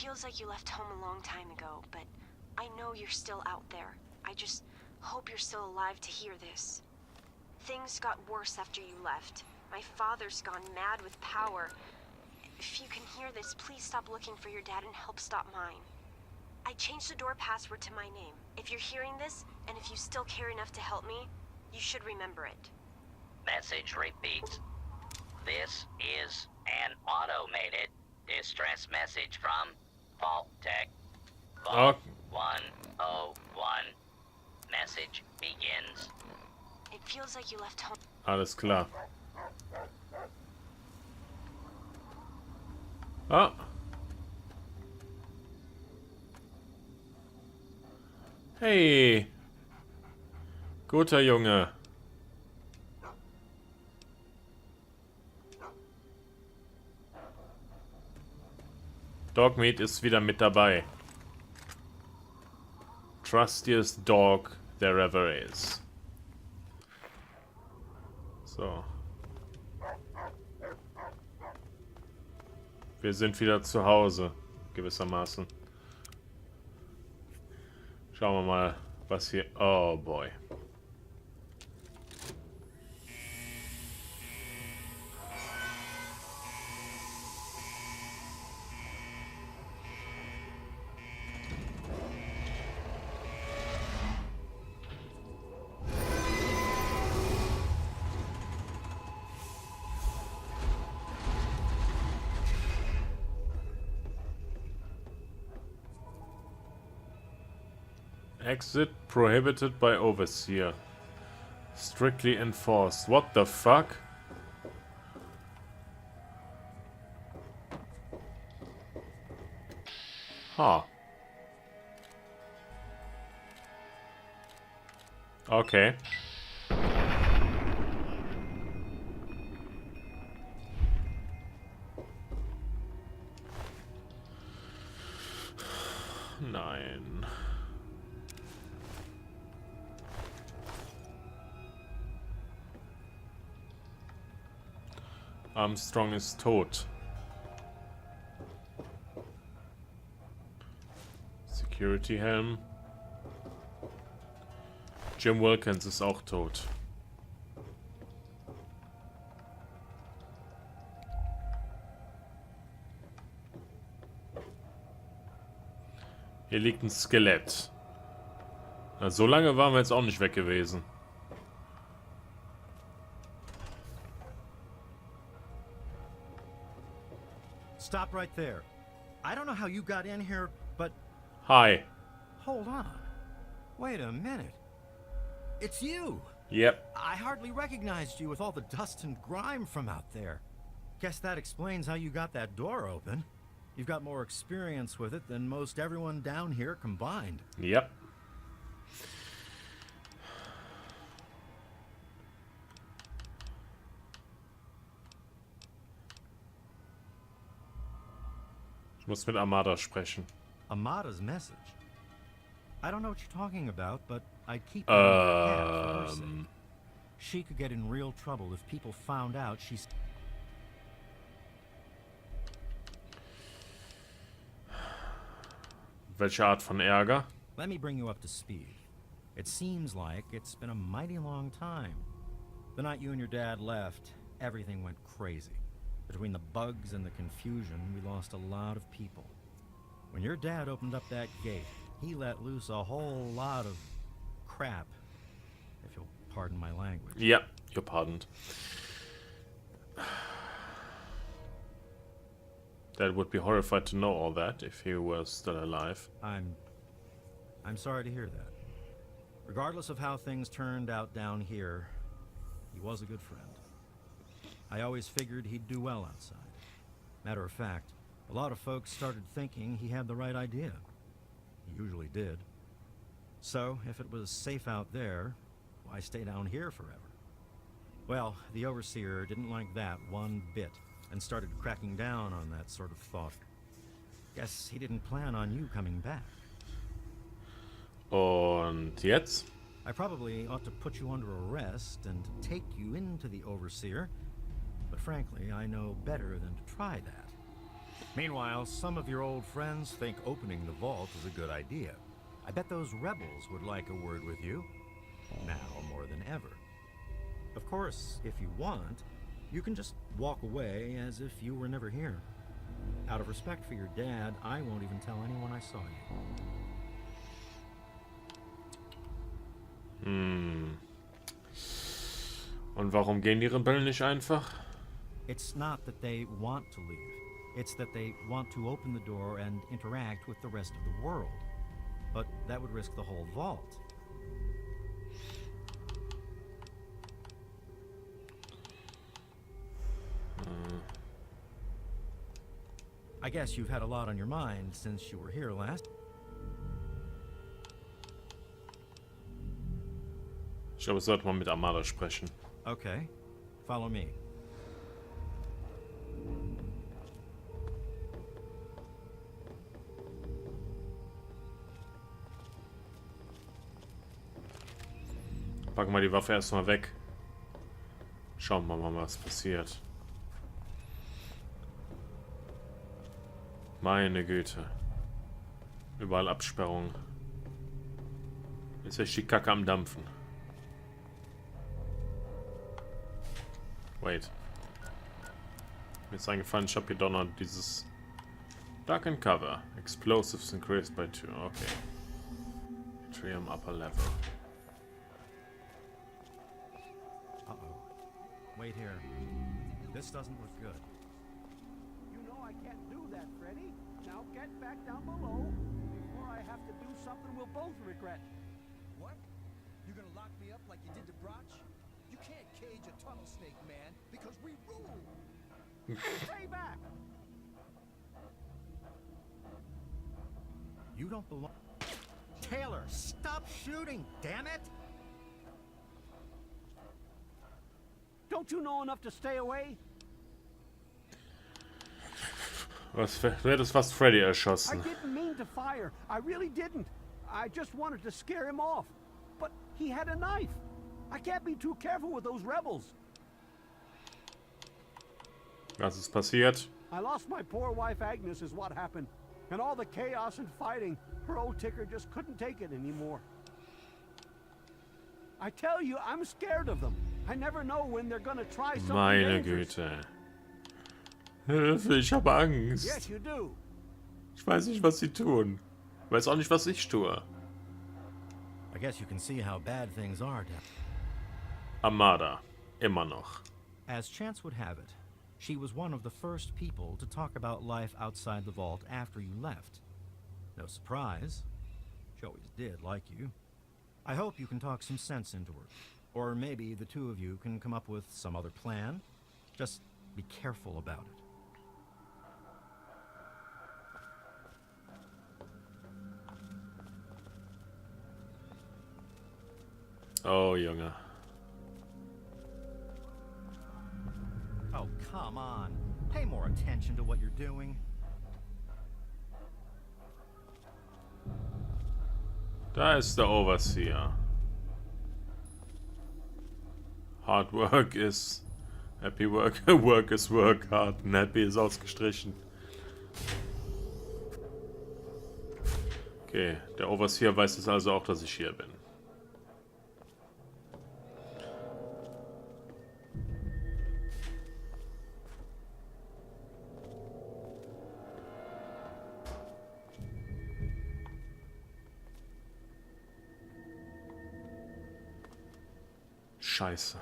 feels like you left home a long time ago, but I know you're still out there. I just hope you're still alive to hear this. Things got worse after you left. My father's gone mad with power. If you can hear this, please stop looking for your dad and help stop mine. I changed the door password to my name. If you're hearing this, and if you still care enough to help me, you should remember it. Message repeats. This is an automated distress message from Vault Tech. Vault 101. Message begins. It feels like you left home. Alles klar. Ah. Hey. Guter Junge. Dogmeat ist wieder mit dabei. Trustiest dog there ever is. So. Wir sind wieder zu Hause, gewissermaßen. Schauen wir mal, was hier... Oh boy. Exit prohibited by overseer. Strictly enforced. What the fuck? Huh. Okay. Nein. Armstrong ist tot. Security Helm. Jim Wilkins ist auch tot. Hier liegt ein Skelett. Na, so lange waren wir jetzt auch nicht weg gewesen. Stop right there. I don't know how you got in here, but... Hi. Hold on. Wait a minute. It's you! Yep. I hardly recognized you with all the dust and grime from out there. Guess that explains how you got that door open. You've got more experience with it than most everyone down here combined. Yep. Ich muss mit Armada sprechen. Amada's message? I don't know what you're talking about, but I'd keep it in your head for her sake. She could get in real trouble if people found out she's... Welche Art von Ärger? Let me bring you up to speed. It seems like it's been a mighty long time. The night you and your dad left, everything went crazy. Between the bugs and the confusion, we lost a lot of people. When your dad opened up that gate, he let loose a whole lot of crap, if you'll pardon my language. Yep, you're pardoned. Dad would be horrified to know all that if he were still alive. I'm sorry to hear that. Regardless of how things turned out down here, he was a good friend. I always figured he'd do well outside. Matter of fact, a lot of folks started thinking he had the right idea. He usually did. So, if it was safe out there, why stay down here forever? Well, the Overseer didn't like that one bit, and started cracking down on that sort of thought. Guess he didn't plan on you coming back. Und jetzt? I probably ought to put you under arrest and take you into the Overseer, but frankly, I know better than to try that. Meanwhile, some of your old friends think opening the vault is a good idea. I bet those rebels would like a word with you. Now more than ever. Of course, if you want, you can just walk away as if you were never here. Out of respect for your dad, I won't even tell anyone I saw you. Und warum gehen die Rebellen nicht einfach? It's not that they want to leave. It's that they want to open the door and interact with the rest of the world. But that would risk the whole vault. I guess you've had a lot on your mind since you were here last. Ich glaube, ich sollte mal mit Armada sprechen. Okay, follow me. Packen wir die Waffe erstmal weg. Schauen wir mal, was passiert. Meine Güte. Überall Absperrungen. Ist echt die Kacke am Dampfen. Wait. Mir ist eingefallen, ich habe hier doch noch dieses Dark and Cover. Explosives increased by 2. Okay. Triumph upper level. Uh-oh. Wait here. This doesn't look good. You know I can't do that, Freddy. Now get back down below before I have to do something we'll both regret. What? You're gonna lock me up like you did to Broch? You can't cage a tunnel snake, man, because we rule. Stay back! You don't belong. Taylor, stop shooting, damn it! Don't you know enough to stay away? Wer hat das fast Freddy I erschossen? didn't mean to fire. I really didn't. I just wanted to scare him off. But he had a knife. I can't be too careful with those rebels. Was ist passiert? I lost my poor wife Agnes is what happened. And all the chaos and fighting, her old ticker just couldn't take it anymore. I tell you, I'm scared of them. I never know when they're gonna try something Meine dangerous. Güte. Hilfe, ich habe Angst. Yes, you do. Ich weiß nicht, was sie tun. Ich weiß auch nicht, was ich tue. I guess you can see how bad things are down. Armada. Immer noch. As chance would have it, she was one of the first people to talk about life outside the vault after you left. No surprise. She always did like you. I hope you can talk some sense into her. Or maybe the two of you can come up with some other plan. Just be careful about it. Oh, Junge. Oh, come on. Pay more attention to what you're doing. Da ist der Overseer. Hard work is happy work. Work is work hard. Und happy ist ausgestrichen. Okay, der Overseer weiß es also auch, dass ich hier bin. Scheiße.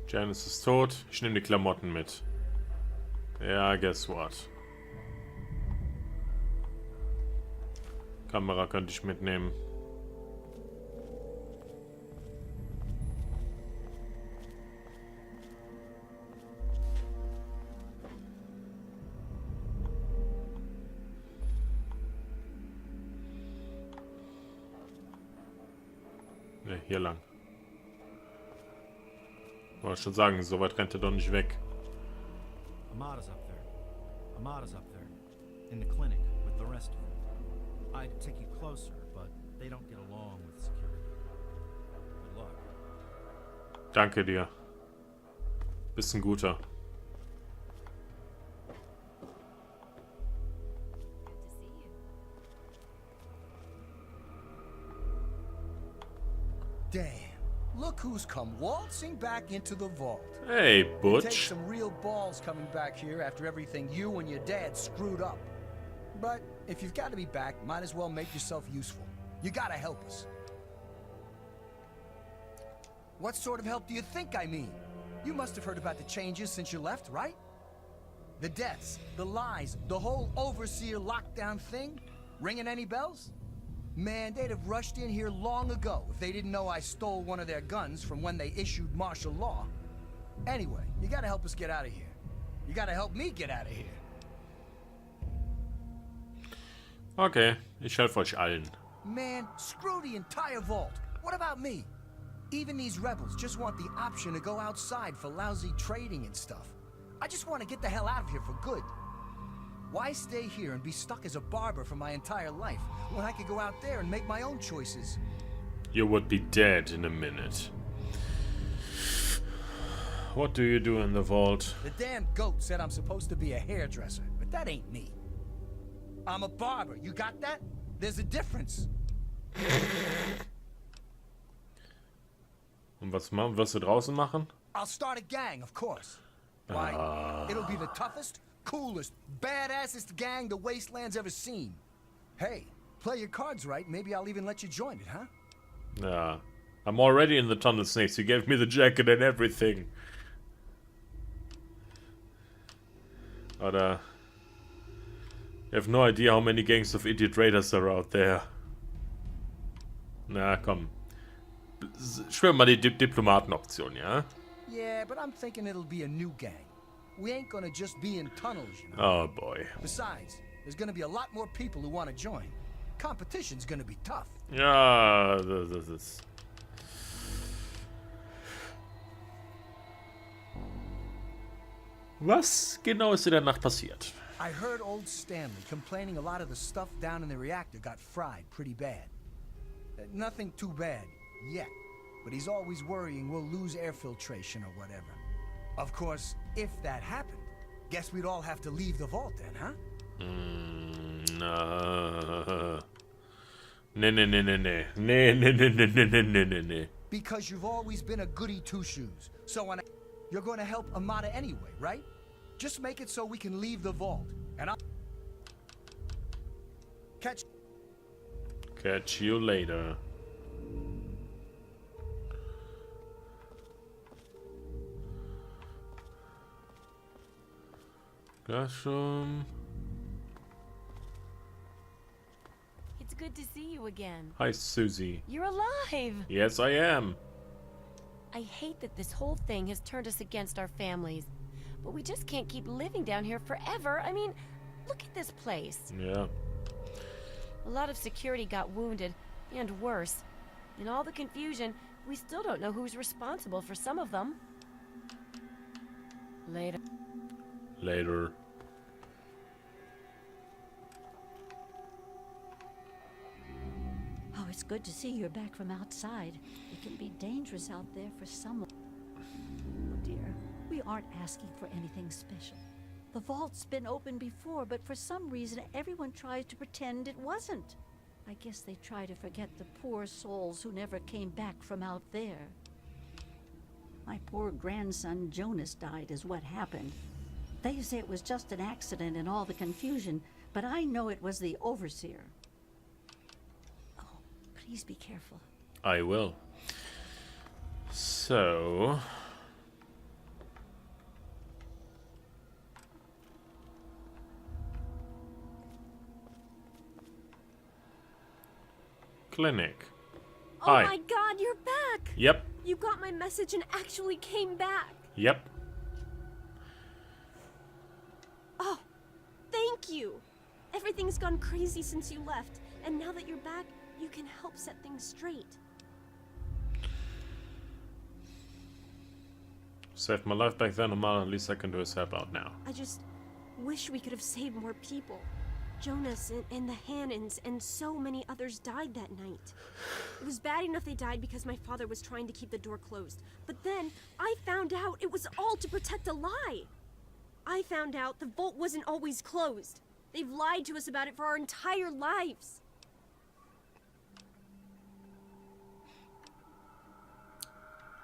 Janice ist tot. Ich nehme die Klamotten mit. Ja, guess what? Kamera könnte ich mitnehmen. Ne, hier lang. Wollte schon sagen, so weit rennt er doch nicht weg. Amada's up there. Amada's up there. In the clinic with the rest of them. I'd take you closer, but they don't get along with security. Good luck. Danke dir. Bist ein guter. Damn. Look who's come waltzing back into the vault. Hey, It takes Butch. some real balls coming back here after everything you and your dad screwed up. But if you've got to be back, might as well make yourself useful. You gotta help us. What sort of help do you think I mean? You must have heard about the changes since you left, right? The deaths, the lies, the whole overseer lockdown thing? Ringing any bells? Man, they'd have rushed in here long ago if they didn't know I stole one of their guns from when they issued martial law. Anyway, you gotta help us get out of here. You gotta help me get out of here. Okay, ich helfe euch allen. Man, screw the entire vault. What about me? Even these rebels just want the option to go outside for lousy trading and stuff. I just want to get the hell out of here for good. Why stay here and be stuck as a barber for my entire life when I could go out there and make my own choices? You would be dead in a minute. What do you do in the vault? The damn goat said I'm supposed to be a hairdresser, but that ain't me. I'm a barber, you got that? There's a difference. Und was wirst du draußen machen? I'll start a gang, of course. Why? It'll be the toughest, coolest, badassest gang the Wasteland's ever seen. Hey, play your cards right, maybe I'll even let you join it, huh? Ja. I'm already in the tunnel snakes. You gave me the jacket and everything. Oder... You have no idea how many gangs of idiot raiders are out there. Na, komm. Schwör mal die Diplomatenoption, ja? Yeah, but I'm thinking it'll be a new gang. We ain't gonna just be in tunnels, you know. Oh boy. Besides, there's gonna be a lot more people who want to join. Competition's gonna be tough. Ja, das ist... Was genau ist in der Nacht passiert? I heard old Stanley complaining a lot of the stuff down in the reactor got fried pretty bad. Nothing too bad, yet. But he's always worrying we'll lose air filtration or whatever. Of course, if that happened, guess we'd all have to leave the vault then, huh? Nee. Because you've always been a goody two-shoes. So when you're going to help Amada anyway, right? Just make it so we can leave the vault. And I'll... Catch you later. Gulasch. It's good to see you again. Hi, Susie. You're alive! Yes, I am. I hate that this whole thing has turned us against our families. But we just can't keep living down here forever. I mean, look at this place. Yeah. A lot of security got wounded, and worse. In all the confusion, we still don't know who's responsible for some of them. Later. Later. Oh, it's good to see you're back from outside. It can be dangerous out there for someone. Oh dear, we aren't asking for anything special. The vault's been open before, but for some reason everyone tries to pretend it wasn't. I guess they try to forget the poor souls who never came back from out there. My poor grandson Jonas died is what happened. They say it was just an accident in all the confusion, but I know it was the overseer. Oh, please be careful. I will. So... Clinic. Oh Hi. my god, you're back! Yep. You got my message and actually came back. Yep. Oh, thank you. Everything's gone crazy since you left, and now that you're back, you can help set things straight. Saved my life back then, Amada. At least I can do is help out now. I just wish we could have saved more people. Jonas and the Hannons and so many others died that night. It was bad enough they died because my father was trying to keep the door closed. But then I found out it was all to protect a lie. I found out the vault wasn't always closed. They've lied to us about it for our entire lives.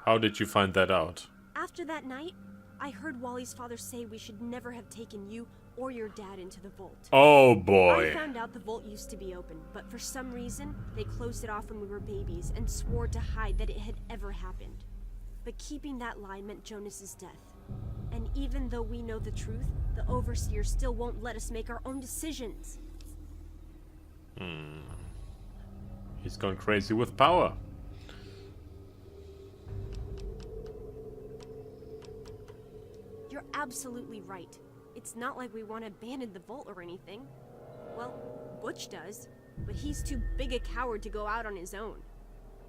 How did you find that out? After that night, I heard Wally's father say we should never have taken you or your dad into the vault. Oh boy. I found out the vault used to be open, but for some reason, they closed it off when we were babies and swore to hide that it had ever happened. But keeping that lie meant Jonas's death. And even though we know the truth, the Overseer still won't let us make our own decisions. He's gone crazy with power. You're absolutely right. It's not like we want to abandon the vault or anything. Well, Butch does, but he's too big a coward to go out on his own.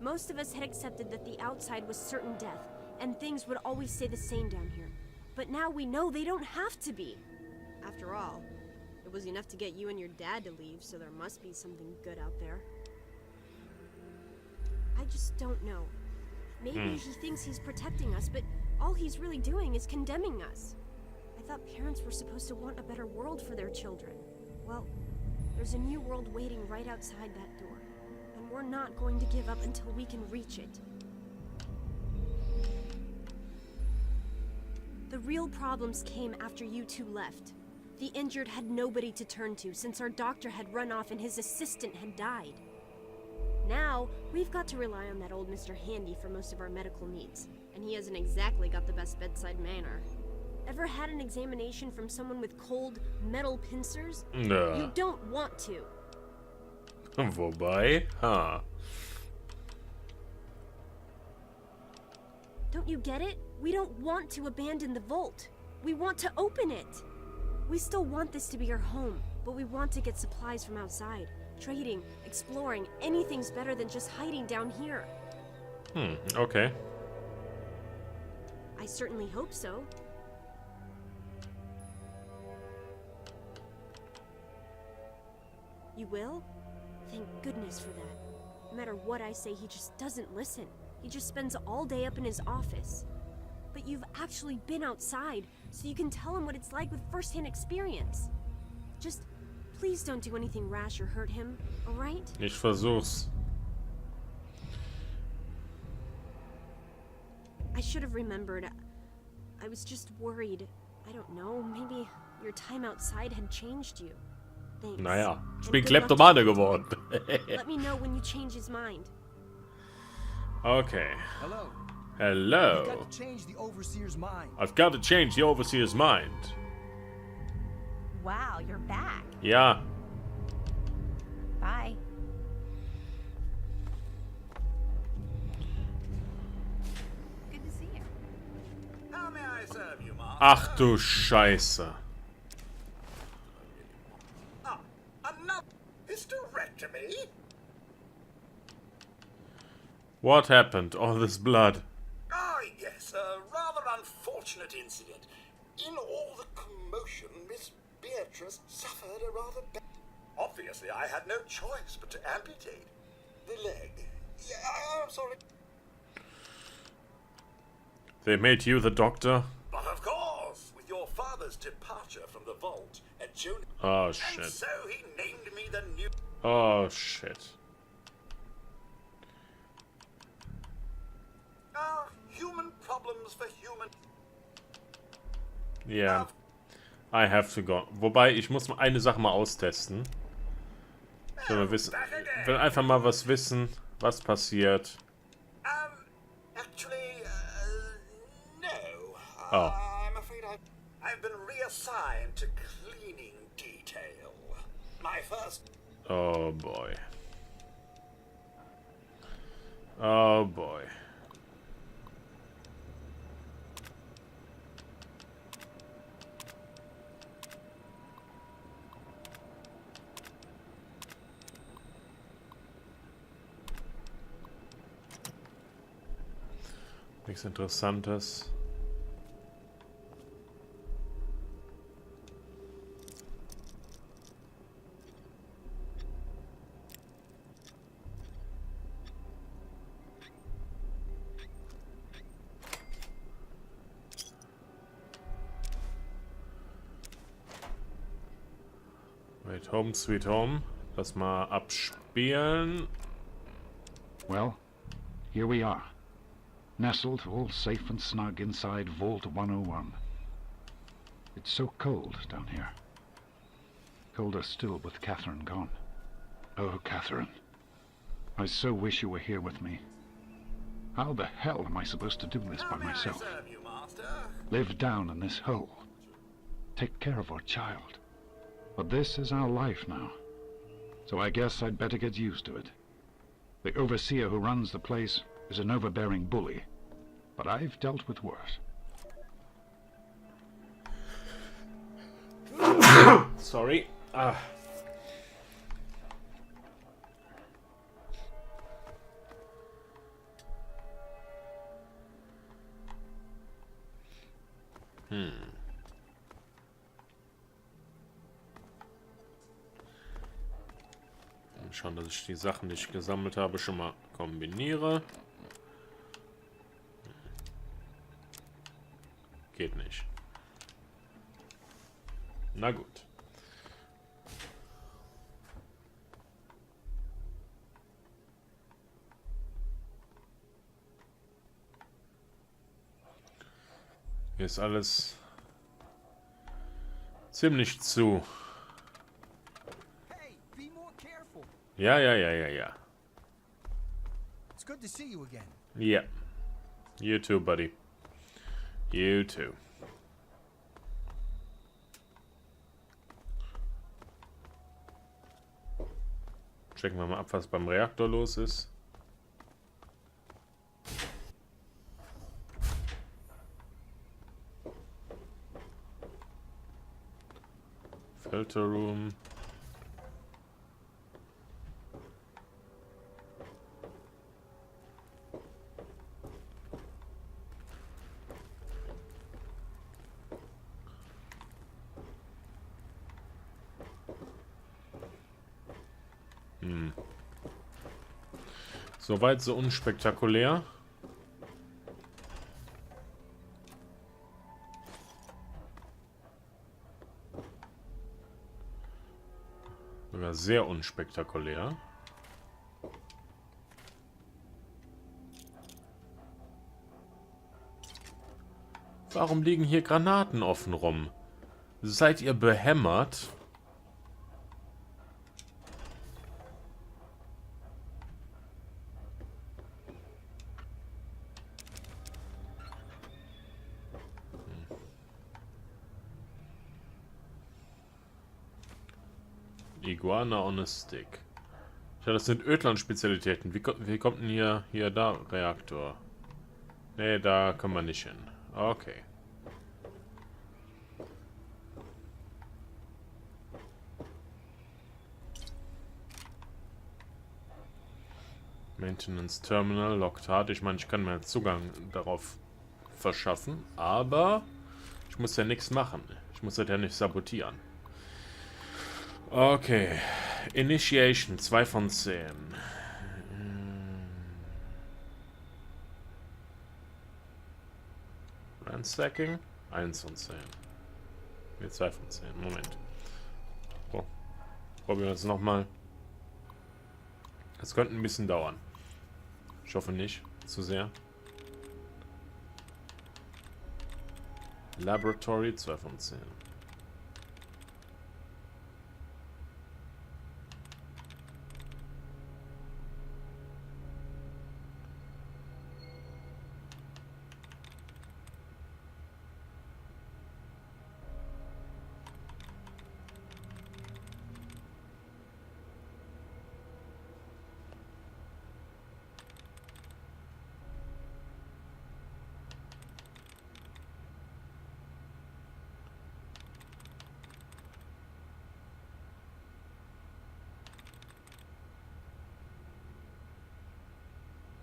Most of us had accepted that the outside was certain death, and things would always stay the same down here. But now we know they don't have to be. After all, it was enough to get you and your dad to leave, so there must be something good out there. I just don't know. Maybe he thinks he's protecting us, but all he's really doing is condemning us. I thought parents were supposed to want a better world for their children. Well, there's a new world waiting right outside that door, and we're not going to give up until we can reach it. The real problems came after you two left. The injured had nobody to turn to since our doctor had run off and his assistant had died. Now, we've got to rely on that old Mr. Handy for most of our medical needs, and he hasn't exactly got the best bedside manner. Ever had an examination from someone with cold, metal pincers? No. You don't want to. Wobei, huh. Don't you get it? We don't want to abandon the vault. We want to open it. We still want this to be our home, but we want to get supplies from outside. Trading, exploring, anything's better than just hiding down here. Okay. I certainly hope so. You will? Thank goodness for that. No matter what I say, he just doesn't listen. He just spends all day up in his office. But you've actually been outside, so you can tell him what it's like with first-hand experience. Just please don't do anything rash or hurt him, alright? Ich versuch's. I should have remembered. I was just worried. I don't know, maybe your time outside had changed you. Thanks. Naja, ich And bin good luck to Kleptomane you. geworden. Let me know when you change his mind. Okay. Hello. Hello. You've got to change the Overseer's mind. I've got to change the Overseer's mind. Wow, you're back. Ja. Bye. Good to see you. How may I serve you, Mark? Ach du Scheiße. Another hysterectomy? What happened? All this blood. Ah, yes, a rather unfortunate incident. In all the commotion, Miss Beatrice suffered a rather bad... Obviously, I had no choice but to amputate the leg. Yeah, I'm sorry. They made you the doctor? But of course, with your father's departure from the vault at June... Oh, And shit. so he named me the new... Oh, shit. Human problems for human... Yeah. I have to go. Wobei, ich muss mal eine Sache mal austesten. Ich will, mal wissen, will einfach mal was wissen, was passiert. Actually, no. Oh. I'm afraid I've been reassigned to cleaning detail. My first... Oh boy. Oh boy. Nichts Interessantes. Wait, Home Sweet Home. Lass mal abspielen. Well, here we are. nestled all safe and snug inside Vault 101. It's so cold down here. Colder still with Catherine gone. Oh, Catherine. I so wish you were here with me. How the hell am I supposed to do this by myself? Live down in this hole. Take care of our child. But this is our life now. So I guess I'd better get used to it. The overseer who runs the place is an overbearing bully. But I've dealt with worse. Sorry. Schauen, dass ich die Sachen, die ich gesammelt habe, schon mal kombiniere. Geht nicht. Na gut. Hier ist alles ziemlich zu. Ja. It's good to see you again. Yeah. You too, buddy. You too. Checken wir mal ab, was beim Reaktor los ist. Filter Room. Soweit so unspektakulär. Sogar sehr unspektakulär. Warum liegen hier Granaten offen rum? Seid ihr behämmert? Iguana on a Stick. Ja, das sind Ödland-Spezialitäten. Wie kommt denn hier da Reaktor? Ne, da können wir nicht hin. Okay. Maintenance Terminal, locked hard. Ich meine, ich kann mir Zugang darauf verschaffen, aber ich muss ja nichts machen. Ich muss das ja nicht sabotieren. Okay. Initiation 2 von 10. Ransacking 1 von 10. Ne, 2 von 10. Moment. So. Probieren wir es nochmal. Das könnte ein bisschen dauern. Ich hoffe nicht zu sehr. Laboratory 2 von 10.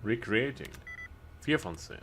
Recreating. 4 von 10.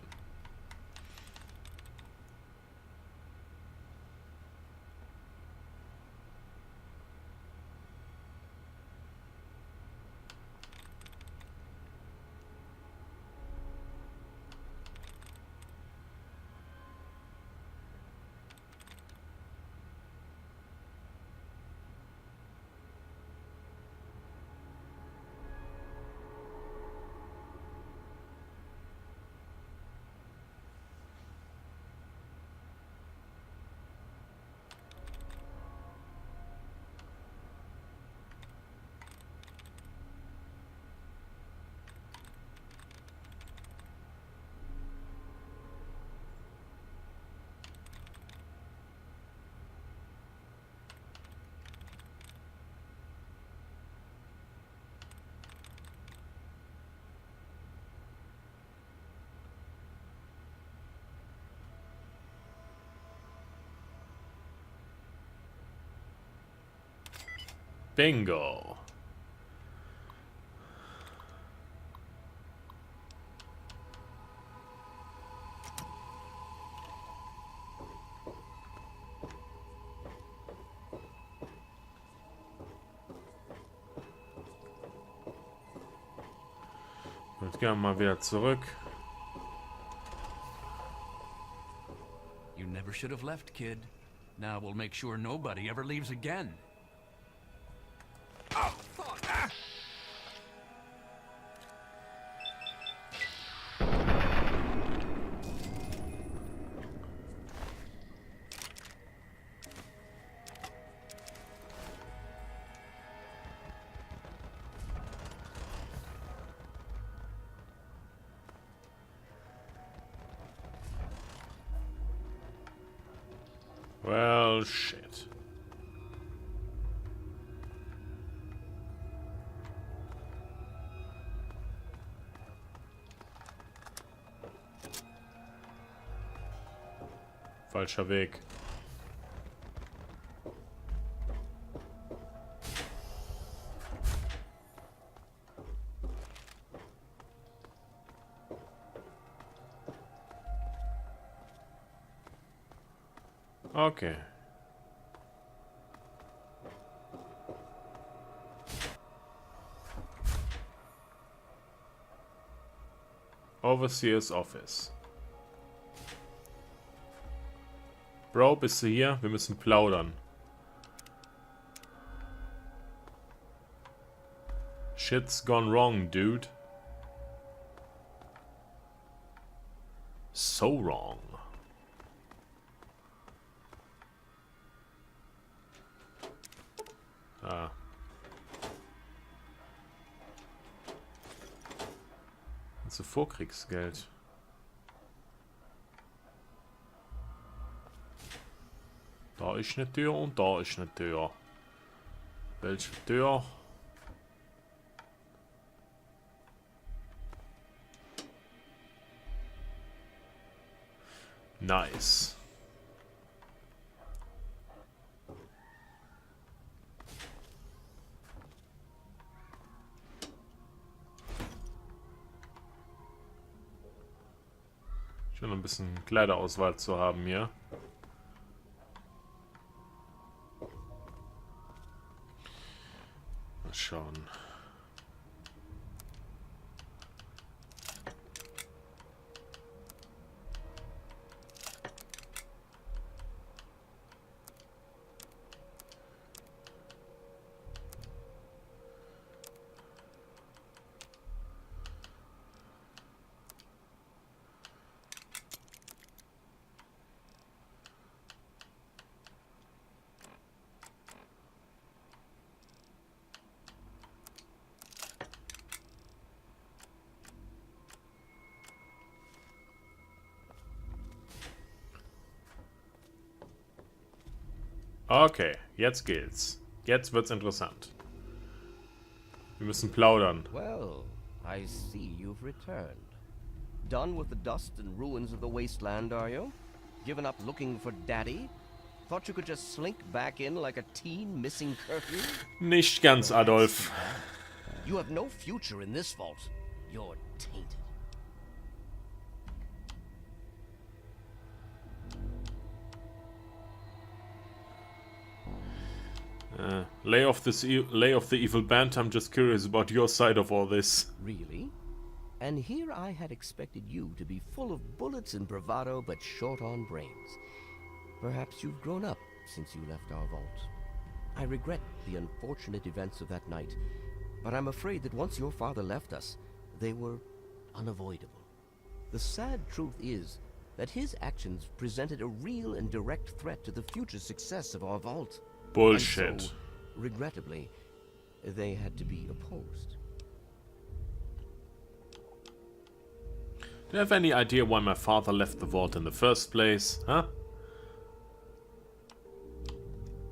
Bingo. Ich gehe mal wieder zurück. You never should have left, kid. Now we'll make sure nobody ever leaves again. Oh, fuck! Ah! Well, shit. Falscher Weg. Okay. Overseer's Office. Bro, bist du hier? Wir müssen plaudern. Shit's gone wrong, dude. So wrong. Ah. Also Vorkriegsgeld. Da ist eine Tür und da ist eine Tür. Welche Tür? Nice. Schön ein bisschen Kleiderauswahl zu haben hier. Mal schauen. Okay, jetzt geht's. Jetzt wird's interessant. Wir müssen plaudern. Well, I see you've returned. Done with the dust and ruins of the wasteland, are you? Given up looking for Daddy? Thought you could just slink back in like a teen missing curfew? Nicht ganz, Adolf. You have no future in this vault. You're tainted. Lay off the evil band. I'm just curious about your side of all this. Really? And here I had expected you to be full of bullets and bravado, but short on brains. Perhaps you've grown up since you left our vault. I regret the unfortunate events of that night, but I'm afraid that once your father left us, they were unavoidable. The sad truth is that his actions presented a real and direct threat to the future success of our vault. Bullshit. And so, regrettably, they had to be opposed. Do you have any idea why my father left the vault in the first place, huh?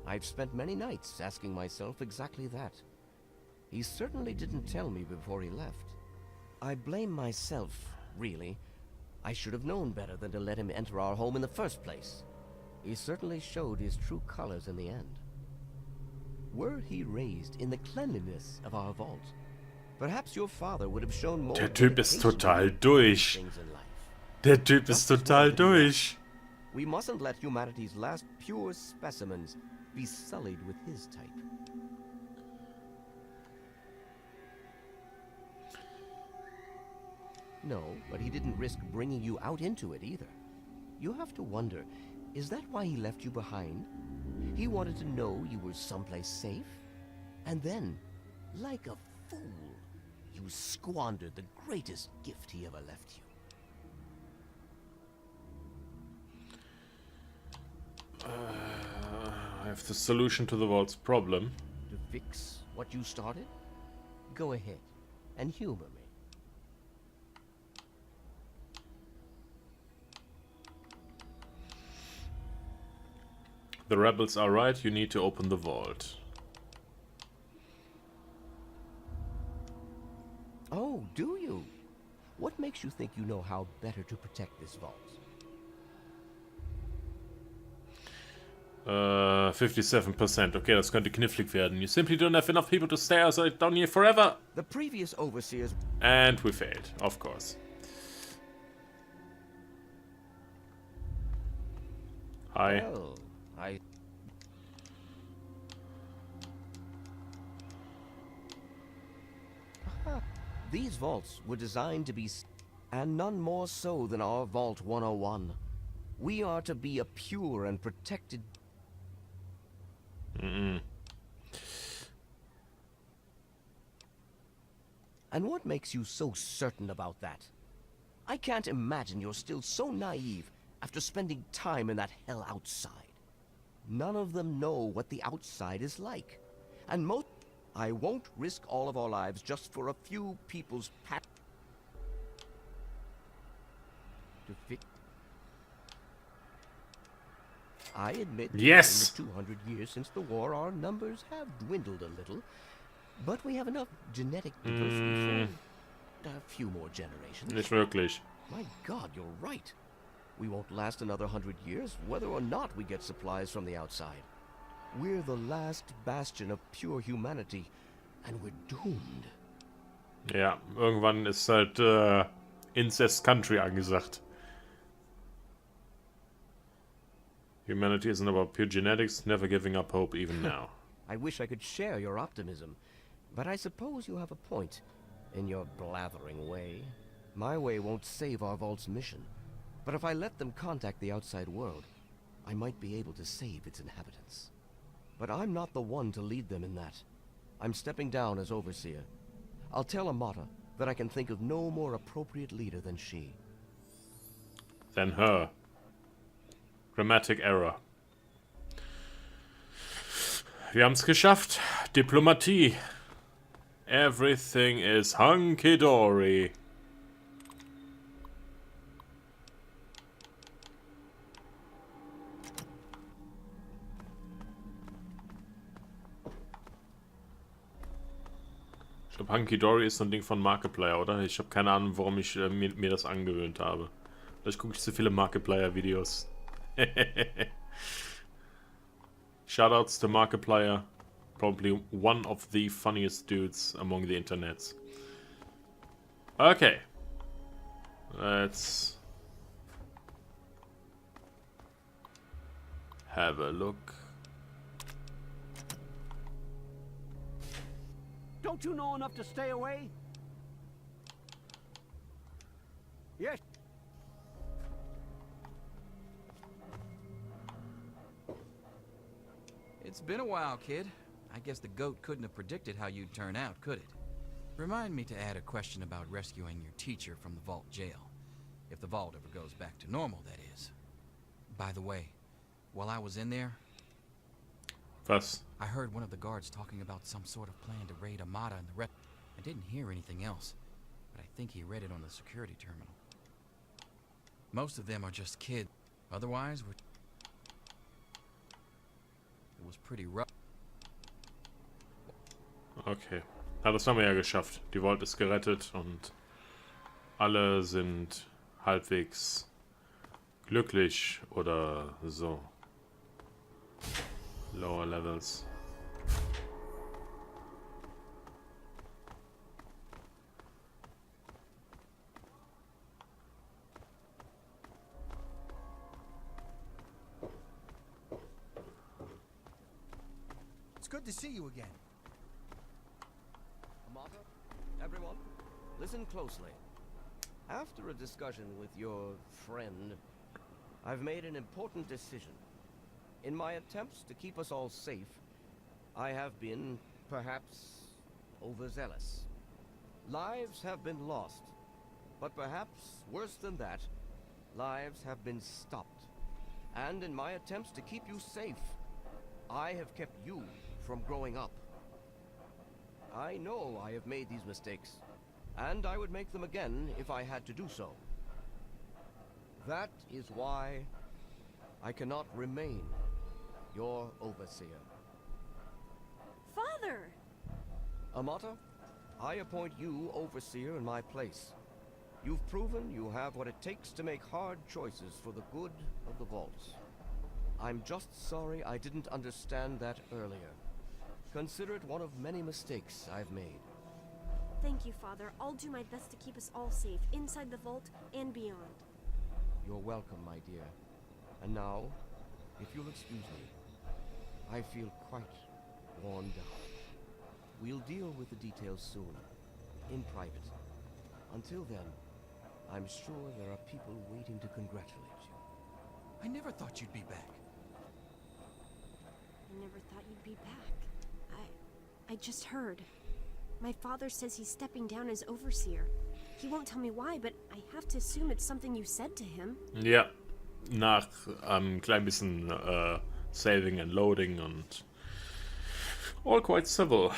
I've spent many nights asking myself exactly that. He certainly didn't tell me before he left. I blame myself, really. I should have known better than to let him enter our home in the first place. He certainly showed his true colors in the end. were he raised in the cleanliness of our vault, perhaps your father would have shown more. Der Typ ist total durch. things in life. Der Typ ist total durch. We mustn't let humanity's last pure specimens be sullied with his type. No, but he didn't risk bringing you out into it either. You have to wonder, is that why he left you behind? He wanted to know you were someplace safe? And then, like a fool, you squandered the greatest gift he ever left you. I have the solution to the world's problem. To fix what you started? Go ahead and humor me. The rebels are right, you need to open the vault. Oh, do you? What makes you think you know how better to protect this vault? 57%. Okay, das könnte knifflig werden. You simply don't have enough people to stay outside down here forever. The previous overseers... And we failed, of course. Hi. Well, These vaults were designed to be... and none more so than our Vault 101. We are to be a pure and protected... And what makes you so certain about that? I can't imagine you're still so naive after spending time in that hell outside. None of them know what the outside is like. And most... I won't risk all of our lives just for a few people's pat... to fix... I admit yes! in the 200 years since the war, our numbers have dwindled a little. But we have enough genetic diversity for a few more generations. Nicht wirklich. My God, you're right. We won't last another 100 years, whether or not we get supplies from the outside. We're the last bastion of pure humanity, and we're doomed. Ja, irgendwann ist halt Incest Country angesagt. Humanity isn't about pure genetics, never giving up hope even now. I wish I could share your optimism, but I suppose you have a point in your blathering way. My way won't save our vault's mission, but if I let them contact the outside world, I might be able to save its inhabitants. But I'm not the one to lead them in that. I'm stepping down as overseer. I'll tell Amata that I can think of no more appropriate leader than she. Than her. Grammatic error. Wir haben's geschafft. Diplomatie. Everything is hunky-dory. Ich glaube, hunky-dory ist so ein Ding von Markiplier, oder? Ich habe keine Ahnung, warum ich mir das angewöhnt habe. Vielleicht gucke ich zu viele Markiplier-Videos. Shoutouts to Markiplier, probably one of the funniest dudes among the internets. Okay, let's have a look. Don't you know enough to stay away? Yes. It's been a while, kid. I guess the goat couldn't have predicted how you'd turn out, could it? Remind me to add a question about rescuing your teacher from the vault jail. If the vault ever goes back to normal, that is. By the way, while I was in there... Was? I heard one of the guards talking about some sort of plan to raid Amata and the rest. I didn't hear anything else, but I think he read it on the security terminal. Most of them are just kids. Otherwise, we're... It was pretty rough. Okay. Ja, das haben wir ja geschafft. Die Vault ist gerettet und alle sind halbwegs glücklich oder so. Lower Levels. It's good to see you again. Amata, everyone, listen closely. After a discussion with your friend, I've made an important decision. In my attempts to keep us all safe, I have been, perhaps, overzealous. Lives have been lost, but perhaps worse than that, lives have been stopped. And in my attempts to keep you safe, I have kept you from growing up. I know I have made these mistakes, and I would make them again if I had to do so. That is why I cannot remain your overseer. Father! Amata, I appoint you overseer in my place. You've proven you have what it takes to make hard choices for the good of the vaults. I'm just sorry I didn't understand that earlier. Consider it one of many mistakes I've made. Thank you, Father. I'll do my best to keep us all safe, inside the vault and beyond. You're welcome, my dear. And now, if you'll excuse me, I feel quite worn down. We'll deal with the details soon, in private. Until then, I'm sure there are people waiting to congratulate you. I never thought you'd be back. I never thought you'd be back. I just heard. My father says he's stepping down as overseer. He won't tell me why, but I have to assume it's something you said to him. Ja, nach klein bisschen saving and loading und all quite civil.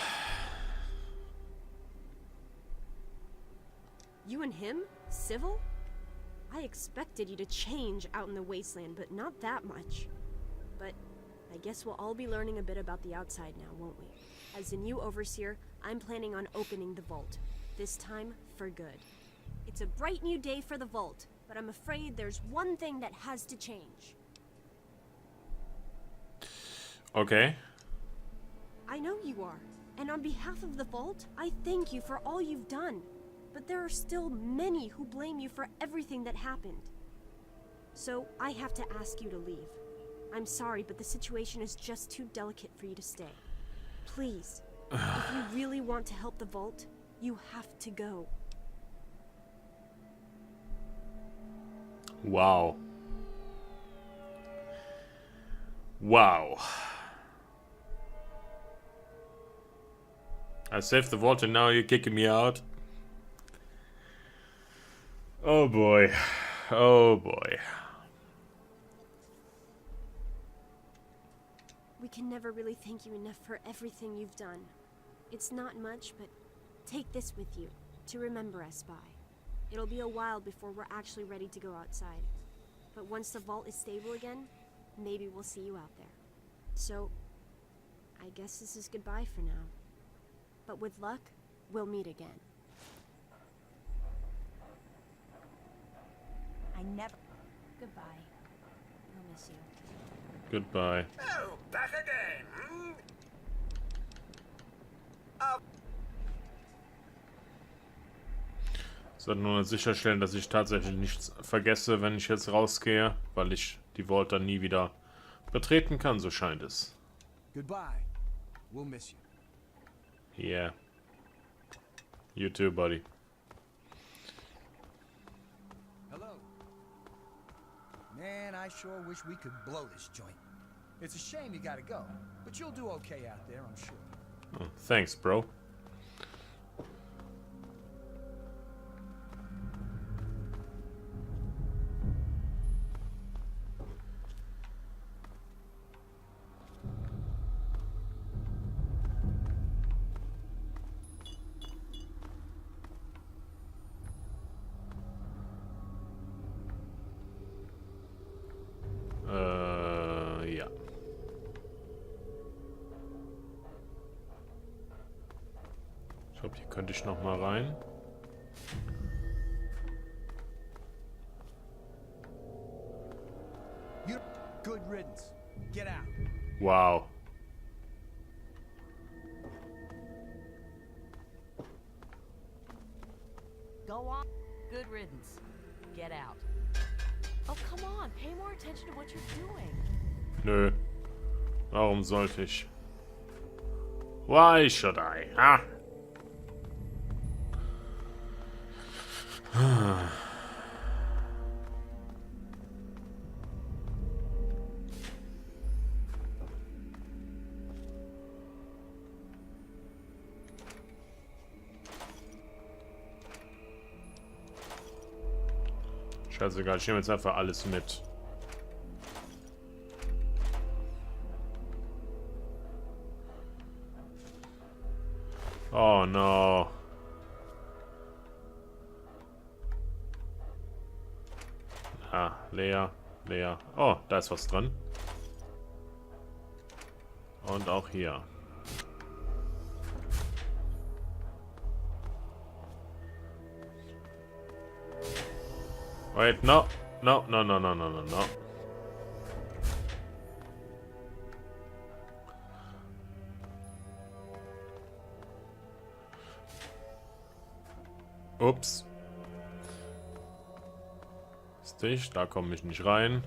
You and him? Civil? I expected you to change out in the wasteland, but not that much. But I guess we'll all be learning a bit about the outside now, won't we? As the new overseer, I'm planning on opening the vault. This time, for good. It's a bright new day for the vault, but I'm afraid there's one thing that has to change. Okay. I know you are, and on behalf of the vault, I thank you for all you've done. But there are still many who blame you for everything that happened. So I have to ask you to leave. I'm sorry, but the situation is just too delicate for you to stay. Please, if you really want to help the vault, you have to go. Wow. Wow. I saved the vault and now you're kicking me out. Oh boy. Oh boy. We can never really thank you enough for everything you've done. It's not much, but take this with you to remember us by. It'll be a while before we're actually ready to go outside. But once the vault is stable again, maybe we'll see you out there. So, I guess this is goodbye for now. But with luck, we'll meet again. I never... Goodbye. I'll miss you. Goodbye. Oh, back again, hmm? Sollte nur sicherstellen, dass ich tatsächlich nichts vergesse, wenn ich jetzt rausgehe, weil ich die Vault dann nie wieder betreten kann, so scheint es. Goodbye. We'll miss you. Yeah. You too, buddy. Hello. Man, I sure wish we could blow this joint. It's a shame you gotta go, but you'll do okay out there, I'm sure. Oh, thanks, bro. Ja. Ich glaube, hier könnte ich noch mal rein. Good riddance. Get out. Wow. Go on. Good riddance. Get out. Oh, come on. Pay more attention to what you're doing. Nö. Warum sollte ich? Why should I? Ah. Scheißegal, ich nehme jetzt einfach alles mit. Oh no. Ah, leer, leer. Oh, da ist was dran. Und auch hier. Wait, no. No, no, no, no, no, no, no. Ups. Ist dicht, da komme ich nicht rein.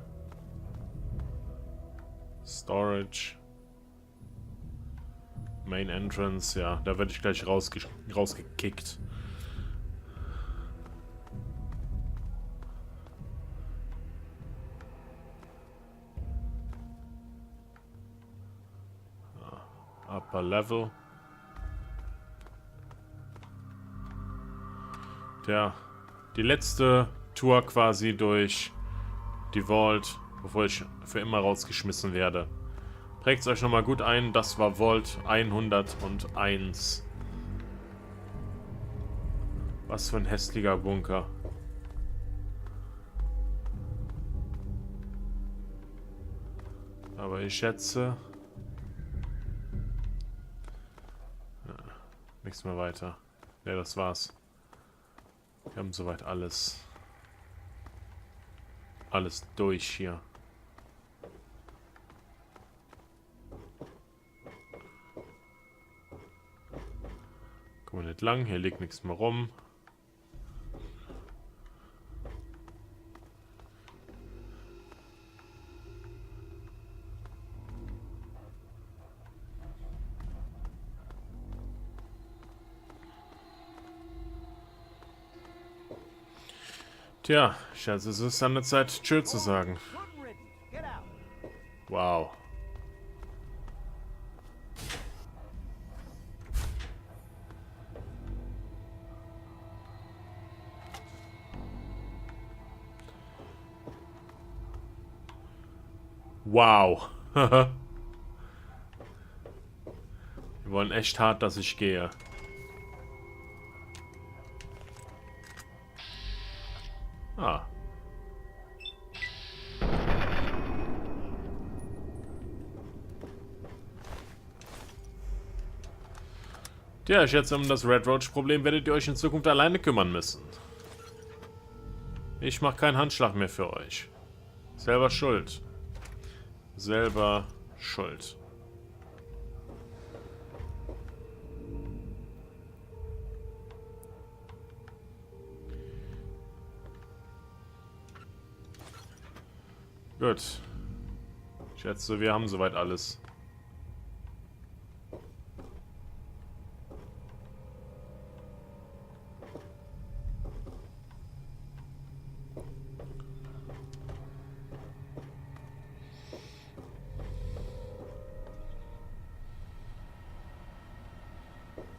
Storage. Main Entrance, ja, da werde ich gleich rausgekickt. Upper Level. Tja, die letzte Tour quasi durch die Vault, bevor ich für immer rausgeschmissen werde. Prägt es euch nochmal gut ein, das war Vault 101. Was für ein hässlicher Bunker. Aber ich schätze... Ja, nichts mehr weiter. Ja, das war's. Wir haben soweit alles durch hier. Kommen wir nicht lang, hier liegt nichts mehr rum. Tja, ich schätze, es ist an der Zeit, Tschö zu sagen. Wow. Wow. Wir wollen echt hart, dass ich gehe. Ah. Tja, ich schätze, um das Red Roach-Problem werdet ihr euch in Zukunft alleine kümmern müssen. Ich mache keinen Handschlag mehr für euch. Selber schuld. Selber schuld. Gut. Ich schätze, wir haben soweit alles.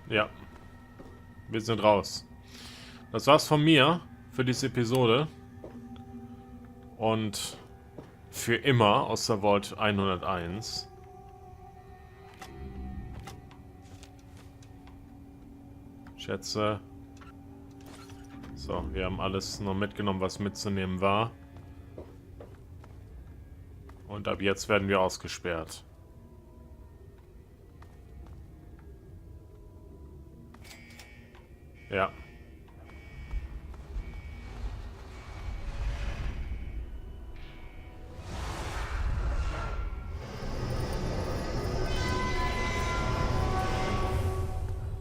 Ja. Wir sind raus. Das war's von mir für diese Episode. Und für immer aus der Vault 101. Schätze. So, wir haben alles noch mitgenommen, was mitzunehmen war. Und ab jetzt werden wir ausgesperrt. Ja.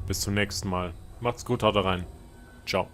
Bis zum nächsten Mal. Macht's gut, haut rein. Ciao.